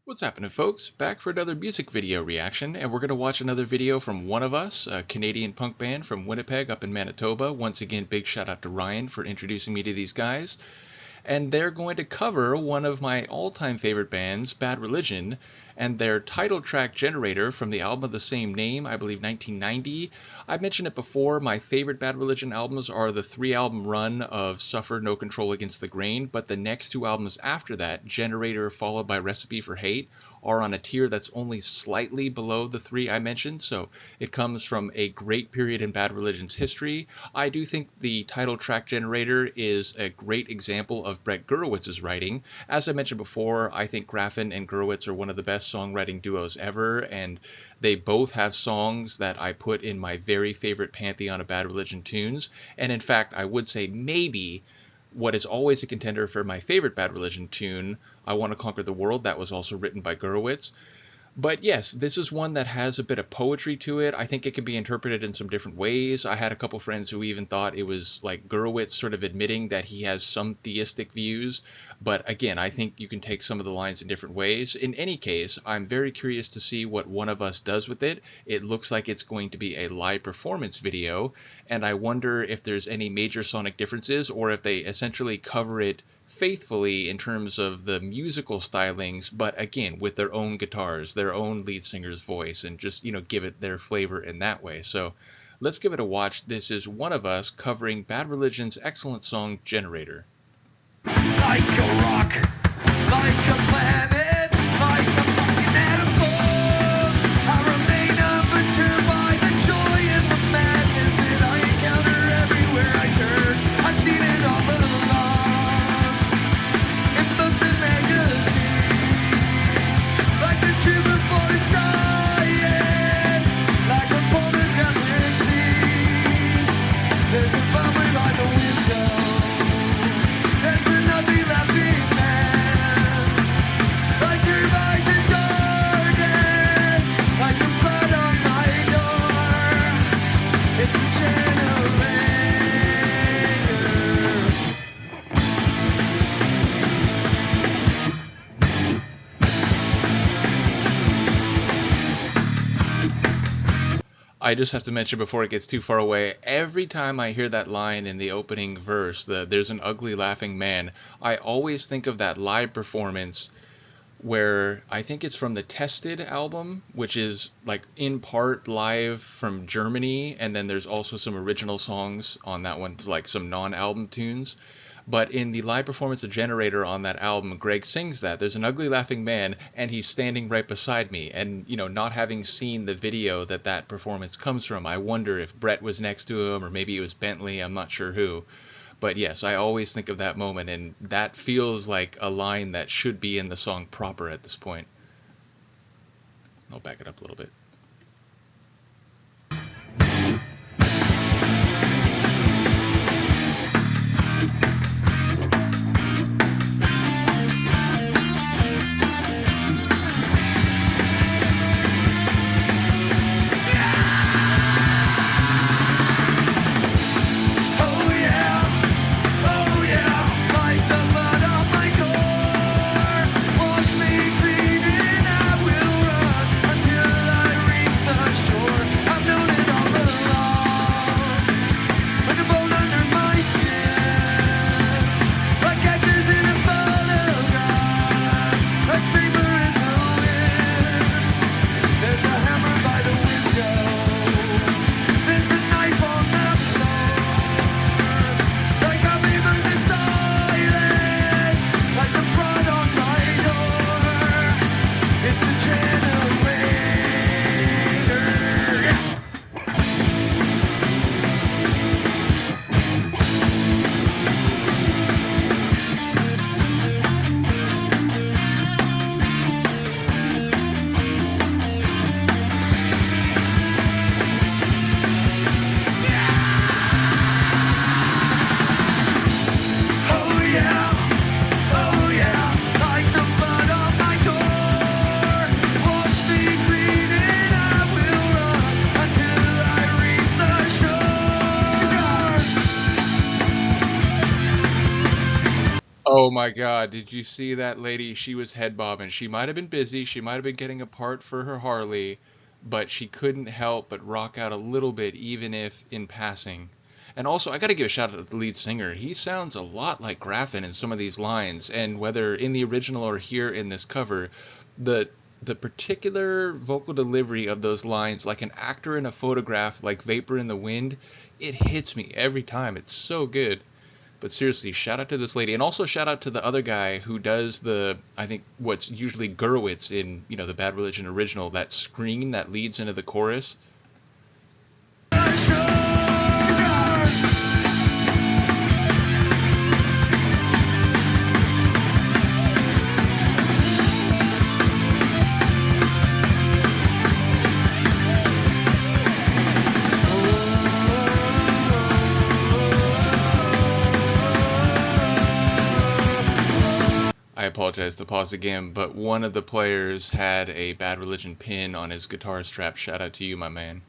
What's happening, folks? Back for another music video reaction, and we're going to watch another video from One of Us, a Canadian punk band from Winnipeg up in Manitoba. Once again, big shout out to Ryan for introducing me to these guys. And they're going to cover one of my all-time favorite bands, Bad Religion, and their title track Generator from the album of the same name, I believe 1990. I've mentioned it before, my favorite Bad Religion albums are the 3-album run of Suffer, No Control Against the Grain, but the next 2 albums after that, Generator followed by Recipe for Hate, are on a tier that's only slightly below the 3 I mentioned, so it comes from a great period in Bad Religion's history. I do think the title track Generator is a great example of Brett Gurewitz's writing. As I mentioned before, I think Graffin and Gurewitz are one of the best songwriting duos ever, and they both have songs that I put in my very favorite pantheon of Bad Religion tunes, and in fact I would say maybe what is always a contender for my favorite Bad Religion tune, I Want to Conquer the World, that was also written by Gurewitz. But yes, this is one that has a bit of poetry to it. I think it can be interpreted in some different ways. I had a couple friends who even thought it was like Gurewitz sort of admitting that he has some theistic views. But again, I think you can take some of the lines in different ways. In any case, I'm very curious to see what One of Us does with it. It looks like it's going to be a live performance video, and I wonder if there's any major sonic differences or if they essentially cover it faithfully in terms of the musical stylings, but again with their own guitars, their own lead singer's voice, and just, you know, give it their flavor in that way. So let's give it a watch. This is One of Us covering Bad Religion's excellent song Generator. Like a rock, like a planet, like a fucking atom bomb, I remain unperturbed by the joy and the madness that I encounter everywhere I turn. I've seen it all along, in books and magazines, like the tribute for the sky, yeah, like a pornographic scene. There's a bummer by the window. There's an ugly laughing man, like your eyes in darkness, like the blood on my door. It's a generator. I just have to mention before it gets too far away, every time I hear that line in the opening verse, there's an ugly laughing man, I always think of that live performance where I think it's from the Tested album, which is like in part live from Germany, and then there's also some original songs on that one, like some non-album tunes. But in the live performance of Generator on that album, Greg sings that there's an ugly laughing man and he's standing right beside me. And, you know, not having seen the video that performance comes from, I wonder if Brett was next to him or maybe it was Bentley, I'm not sure who. But yes, I always think of that moment, and that feels like a line that should be in the song proper at this point. I'll back it up a little bit. Wash me clean and I will run until I Oh my God, did you see that lady? She was head bobbing. She might have been busy, she might have been getting a part for her Harley, but she couldn't help but rock out a little bit, even if in passing. And also, I gotta give a shout out to the lead singer. He sounds a lot like Graffin in some of these lines, and whether in the original or here in this cover, the the particular vocal delivery of those lines, like an actor in a photograph, like Vapor in the Wind, it hits me every time. It's so good. But seriously, shout out to this lady, and also shout out to the other guy who does I think what's usually Gurwitz in, the Bad Religion original, that scream that leads into the chorus. I apologize to pause again, but one of the players had a Bad Religion pin on his guitar strap. Shout out to you, my man.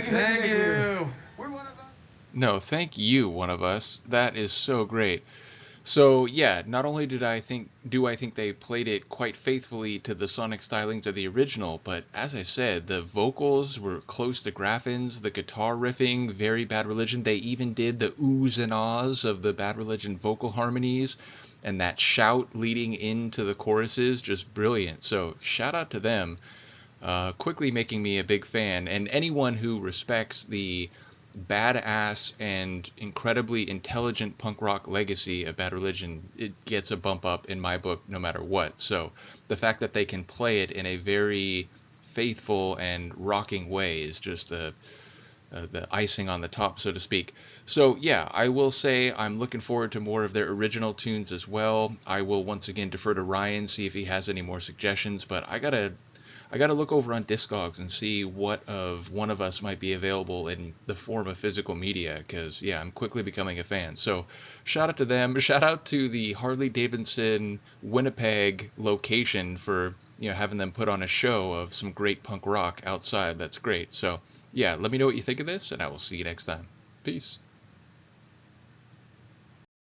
Thank you. We're one of us. No, thank you, one of us. That is so great. So yeah, not only do I think they played it quite faithfully to the sonic stylings of the original, but as I said, the vocals were close to Graffin's, the guitar riffing, very Bad Religion. They even did the oohs and ahs of the Bad Religion vocal harmonies, and that shout leading into the choruses, just brilliant. So shout out to them, quickly making me a big fan, and anyone who respects the badass and incredibly intelligent punk rock legacy of Bad Religion, it gets a bump up in my book no matter what. So the fact that they can play it in a very faithful and rocking way is just the icing on the top, so to speak. So yeah, I will say I'm looking forward to more of their original tunes as well. I will once again defer to Ryan, see if he has any more suggestions, but I gotta look over on Discogs and see what of One of Us might be available in the form of physical media, because yeah, I'm quickly becoming a fan. So shout out to them. Shout out to the Harley Davidson Winnipeg location for having them put on a show of some great punk rock outside. That's great. So yeah, let me know what you think of this, and I will see you next time. Peace.